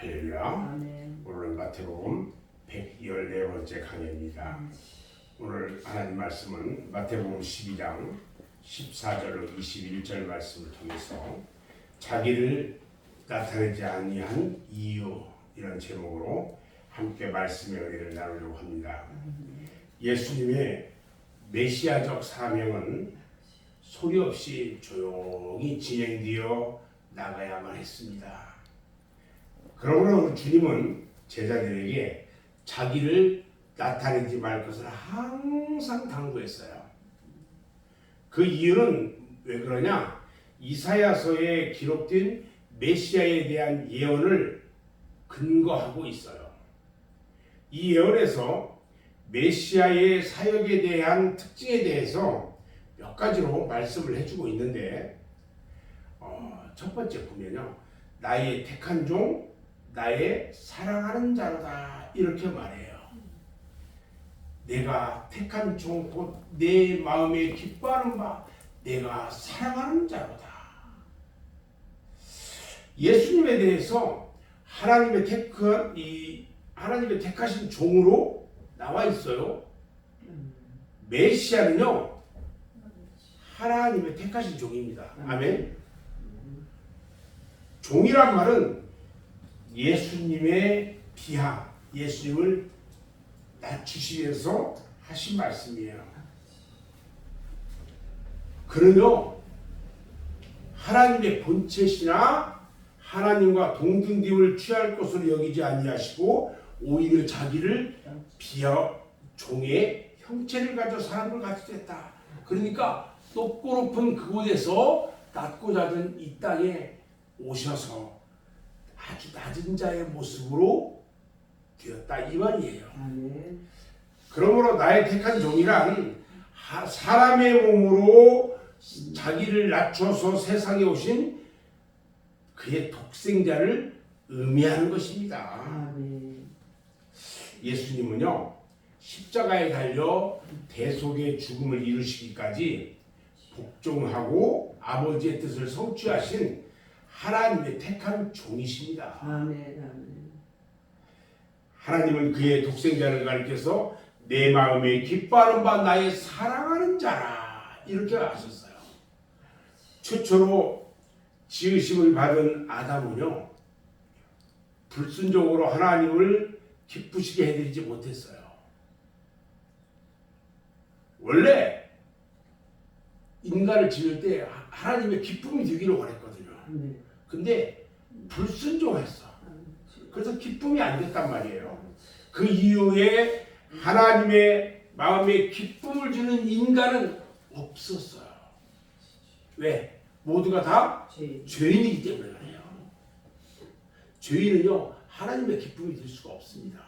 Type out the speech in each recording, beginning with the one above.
할렐루야. 아멘. 오늘은 마태복음 114번째 강해입니다. 오늘 하나님 말씀은 마태복음 12장 14절로 21절 말씀을 통해서 자기를 나타내지 아니한 이유, 이런 제목으로 함께 말씀의 은혜를 나누려고 합니다. 예수님의 메시아적 사명은 소리 없이 조용히 진행되어 나가야만 했습니다. 그러므로 주님은 제자들에게 자기를 나타내지 말 것을 항상 당부했어요. 그 이유는 왜 그러냐? 이사야서에 기록된 메시아에 대한 예언을 근거하고 있어요. 이 예언에서 메시아의 사역에 대한 특징에 대해서 몇 가지로 말씀을 해주고 있는데, 첫 번째 보면요, 나의 택한 종, 나의 사랑하는 자로다, 이렇게 말해요. 내가 택한 종, 곧 내 마음에 기뻐하는 바, 내가 사랑하는 자로다. 예수님에 대해서 하나님의 택하신 종으로 나와 있어요. 메시아는요, 하나님의 택하신 종입니다. 아멘. 종이란 말은 예수님의 비하, 예수님을 낮추시기 위해서 하신 말씀이에요. 그는요, 하나님의 본체시나 하나님과 동등됨을 취할 것으로 여기지 아니하시고 오히려 자기를 비하, 종의 형체를 가져 사람을 가지셨다. 그러니까 높고 높은 그곳에서 낮고 낮은 이 땅에 오셔서 아주 낮은 자의 모습으로 되었다, 이 말이에요. 그러므로 나의 택한 종이란 사람의 몸으로 자기를 낮춰서 세상에 오신 그의 독생자를 의미하는 것입니다. 예수님은요, 십자가에 달려 대속의 죽음을 이루시기까지 복종하고 아버지의 뜻을 성취하신 하나님의 택한 종이십니다. 하나님은 그의 독생자를 가리켜서 내 마음에 기뻐하는 바 나의 사랑하는 자라, 이렇게 하셨어요. 최초로 지으심을 받은 아담은요, 불순종으로 하나님을 기쁘시게 해드리지 못했어요. 원래 인간을 지을 때 하나님의 기쁨이 되기를 원했거든요. 근데 불순종했어. 그래서 기쁨이 안 됐단 말이에요. 그 이후에 하나님의 마음에 기쁨을 주는 인간은 없었어요. 왜? 모두가 다 죄인이기 때문에 그래요. 죄인은요, 하나님의 기쁨이 될 수가 없습니다.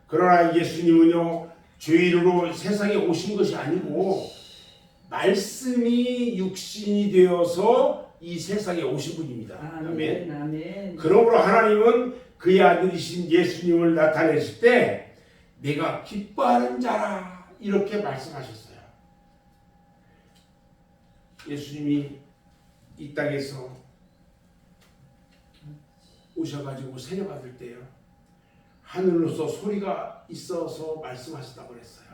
그러나 예수님은요, 죄인으로 세상에 오신 것이 아니고 말씀이 육신이 되어서 이 세상에 오신 분입니다. 아멘. 그러므로 하나님은 그의 아들이신 예수님을 나타내실 때 내가 기뻐하는 자라, 이렇게 말씀하셨어요. 예수님이 이 땅에서 오셔가지고 세례받을 때요, 하늘로서 소리가 있어서 말씀하셨다고 그랬어요.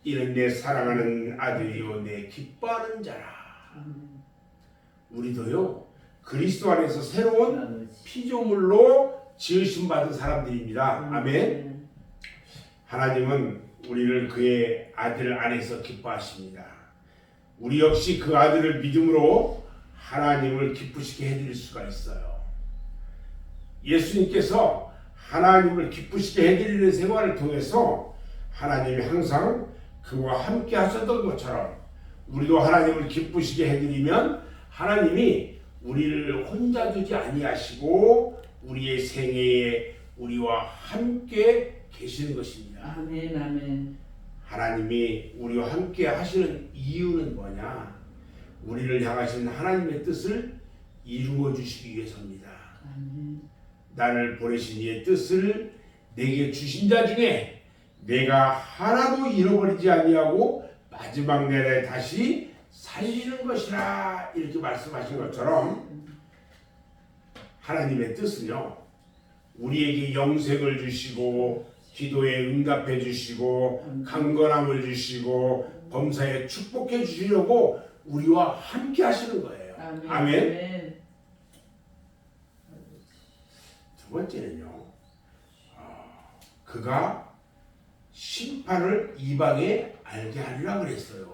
이는 내 사랑하는 아들이요 내 기뻐하는 자라. 우리도요, 그리스도 안에서 새로운 피조물로 지으심 받은 사람들입니다. 아멘. 하나님은 우리를 그의 아들 안에서 기뻐하십니다. 우리 역시 그 아들을 믿음으로 하나님을 기쁘시게 해드릴 수가 있어요. 예수님께서 하나님을 기쁘시게 해드리는 생활을 통해서 하나님이 항상 그와 함께 하셨던 것처럼 우리도 하나님을 기쁘시게 해드리면 하나님이 우리를 혼자 두지 아니하시고 우리의 생애에 우리와 함께 계시는 것입니다. 아멘. 하나님이 우리와 함께 하시는 이유는 뭐냐? 우리를 향하신 하나님의 뜻을 이루어 주시기 위해서입니다. 나를 보내신 이의 뜻을 내게 주신 자 중에 내가 하나도 잃어버리지 아니하고 마지막 날에 다시 살리는 것이라, 이렇게 말씀하신 것처럼 하나님의 뜻은요, 우리에게 영생을 주시고 기도에 응답해 주시고 강건함을 주시고 범사에 축복해 주시려고 우리와 함께 하시는 거예요. 아멘. 두 번째는요. 그가 심판을 이방에 알게 하리라 그랬어요.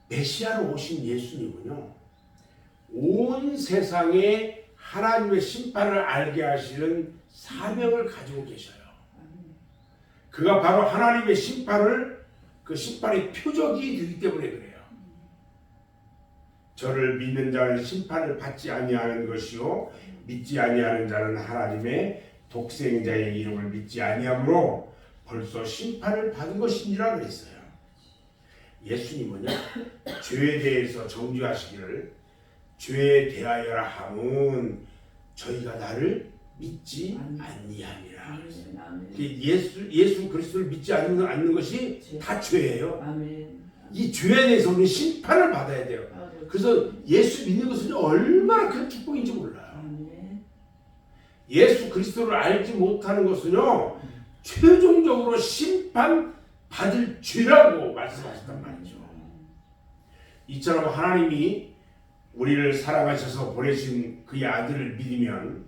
메시아로 오신 예수님은요. 온 세상에 하나님의 심판을 알게 하시는 사명을 가지고 계셔요. 그가 바로 하나님의 심판을 그 심판의 표적이 되기 때문에 그래요. 저를 믿는 자는 심판을 받지 아니하는 것이요 믿지 아니하는 자는 하나님의 독생자의 이름을 믿지 아니하므로 벌써 심판을 받은 것이니라 그랬어요. 예수님은요 죄에 대해서 정죄하시기를 죄에 대하여라 함은 저희가 나를 믿지 아니하니라. 예수 그리스도를 믿지 않는 것이 다 죄예요. 이 죄에 대해서 우리는 심판을 받아야 돼요. 그래서 예수 믿는 것은 얼마나 큰 축복인지 몰라요. 예수 그리스도를 알지 못하는 것은요 최종적으로 심판받을 죄라고 말씀하셨단 말이죠. 이처럼 하나님이 우리를 사랑하셔서 보내신 그의 아들을 믿으면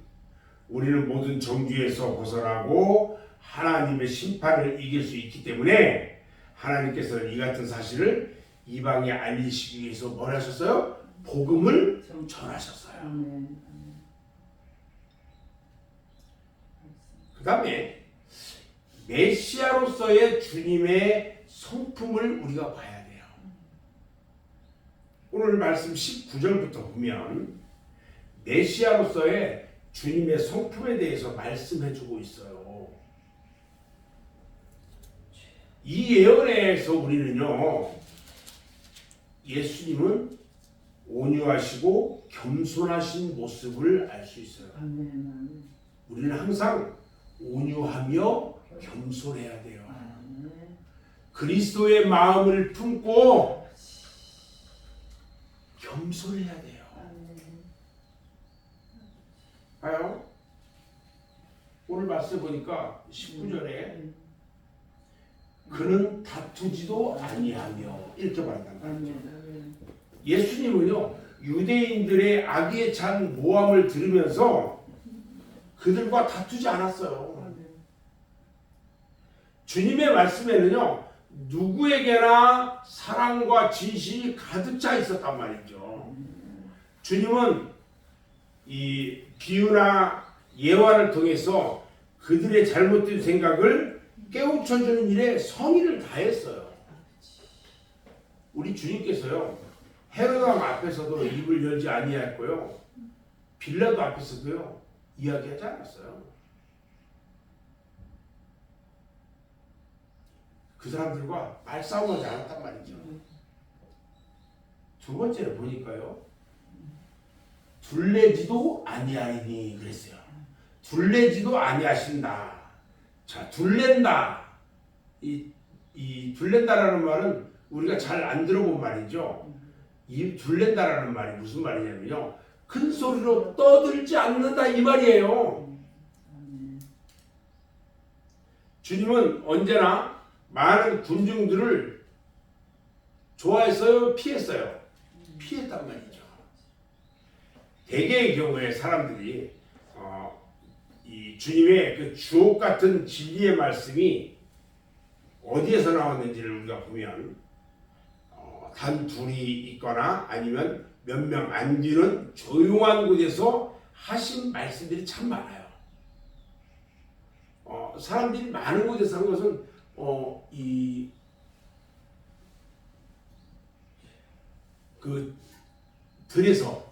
우리는 모든 정죄에서 벗어나고 하나님의 심판을 이길 수 있기 때문에 하나님께서 이 같은 사실을 이방에 알리시기 위해서 뭘 하셨어요? 복음을 전하셨어요. 그 다음에 메시아로서의 주님의 성품을 우리가 봐야 돼요. 오늘 말씀 19절부터 보면 메시아로서의 주님의 성품에 대해서 말씀해주고 있어요. 이 예언에서 우리는요 예수님은 온유하시고 겸손하신 모습을 알 수 있어요. 우리는 항상 온유하며 겸손해야 돼요. 그리스도의 마음을 품고 겸손해야 돼요. 봐요. 오늘 말씀 보니까 19절에 그는 다투지도 아니하며 이렇게 말한단 말이죠. 예수님은요 유대인들의 악에 찬 모함을 들으면서 그들과 다투지 않았어요. 주님의 말씀에는요 누구에게나 사랑과 진실이 가득 차 있었단 말이죠. 주님은 이 비유나 예화를 통해서 그들의 잘못된 생각을 깨우쳐주는 일에 성의를 다했어요. 우리 주님께서요 헤로드 왕 앞에서도 입을 열지 아니하였고요 빌라도 앞에서도요 이야기하지 않았어요. 그 사람들과 말싸움하지 않았단 말이죠. 두 번째로 보니까요 둘레지도 아니하리니 그랬어요. 둘레지도 아니하신다. 자, 둘렌다. 이 둘렌다라는 말은 우리가 잘 안 들어본 말이죠. 이 둘렌다라는 말이 무슨 말이냐면요. 큰 소리로 떠들지 않는다 이 말이에요. 주님은 언제나 많은 군중들을 좋아했어요? 피했어요? 피했단 말이죠. 대개의 경우에 사람들이 이 주님의 그 주옥 같은 진리의 말씀이 어디에서 나왔는지를 우리가 보면 단 둘이 있거나 아니면 몇 명 안 되는 조용한 곳에서 하신 말씀들이 참 많아요. 사람들이 많은 곳에서 한 것은 그 들에서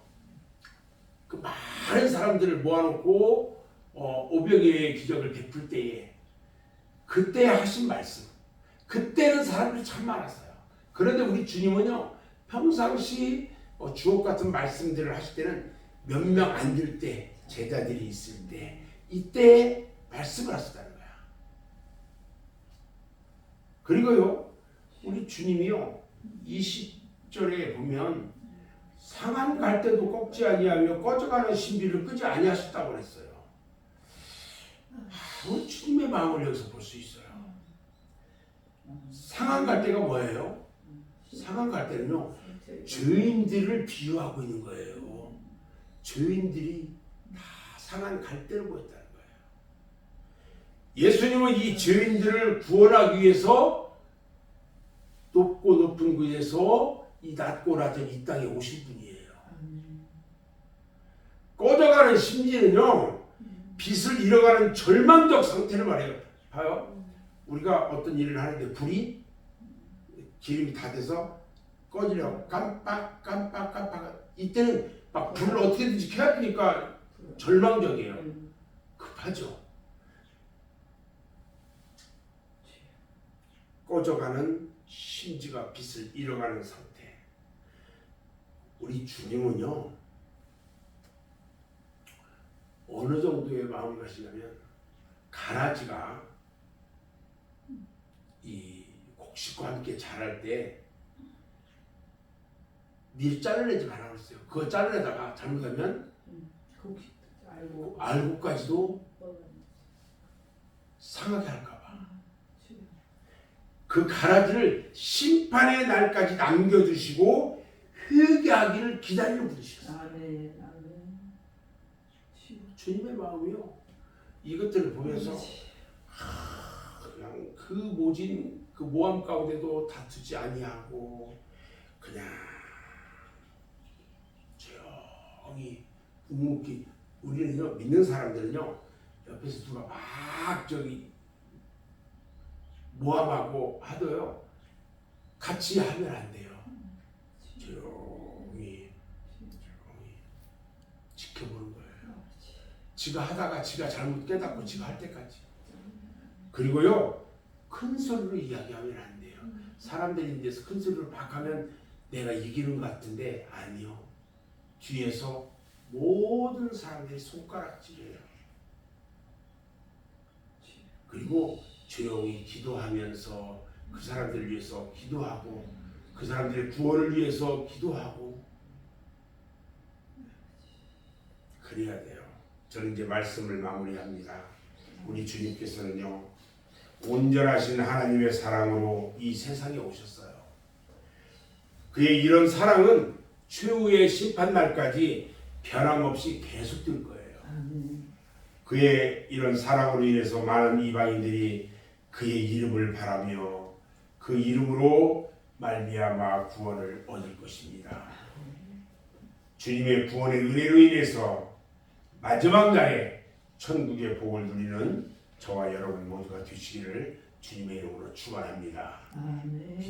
그 많은 사람들을 모아놓고 500여의 기적을 베풀 때에 그때 하신 말씀 그때는 사람들이 참 많았어요. 그런데 우리 주님은요 평상시 주옥 같은 말씀들을 하실 때는 몇 명 안 될 때 제자들이 있을 때 이때 말씀을 하셨다는 거야. 그리고요 우리 주님이요 20절에 보면 상한 갈대도 꺾지 아니하며 꺼져가는 신비를 끄지 아니하셨다고 그랬어요. 우리 주님의 마음을 여기서 볼 수 있어요. 상한 갈대가 뭐예요? 상한 갈대는요, 죄인들을 비유하고 있는 거예요. 죄인들이 다 상한 갈대를 보였다는 거예요. 예수님은 이 죄인들을 구원하기 위해서 높고 높은 곳에서 이 낮고 낮은 이 땅에 오신 분이에요. 꺼져가는 심지는요, 빛을 잃어가는 절망적 상태를 말해요. 봐요. 우리가 어떤 일을 하는데 불이 기름이 다 돼서 꺼지려고 깜빡 이때는 막 불을 어떻게든지 켜야 되니까 절망적이에요. 급하죠. 꺼져가는 심지가 빛을 잃어가는 상태. 우리 주님은요, 어느 정도의 마음을 가시냐면, 가라지가 이 곡식과 함께 자랄 때 밀 잘라내지 말라고 했어요. 그거 잘라내다가 잘못하면 알곡까지도 상하게 할까봐. 그 가라지를 심판의 날까지 남겨두시고 회개하기를 기다리는 분이셨어요. 주님의 마음이요. 이것들을 보면서 그냥 그 모진 그 모함 가운데도 다투지 아니하고 그냥 조용히 묵묵히. 우리는요, 믿는 사람들은요, 옆에서 누가 막 저기 모함하고 하도요, 같이 하면 안 돼요. 조용히 지켜보는 거예요. 지가 하다가 지가 잘못 깨닫고 지가 할 때까지. 그리고요, 큰 소리로 이야기하면 안 돼요. 사람들이 이제 큰 소리로 막 하면 내가 이기는 것 같은데 아니요. 뒤에서 모든 사람들이 손가락질해요. 그리고 조용히 기도하면서 그 사람들을 위해서 기도하고 그 사람들의 구원을 위해서 기도하고 그래야 돼요. 저는 이제 말씀을 마무리합니다. 우리 주님께서는요, 온전하신 하나님의 사랑으로 이 세상에 오셨어요. 그의 이런 사랑은 최후의 심판날까지 변함없이 계속될 거예요. 그의 이런 사랑으로 인해서 많은 이방인들이 그의 이름을 바라며 그 이름으로 말미암아 구원을 얻을 것입니다. 주님의 구원의 은혜로 인해서 마지막 날에 천국의 복을 누리는 저와 여러분 모두가 되시기를 주님의 이름으로 축원합니다.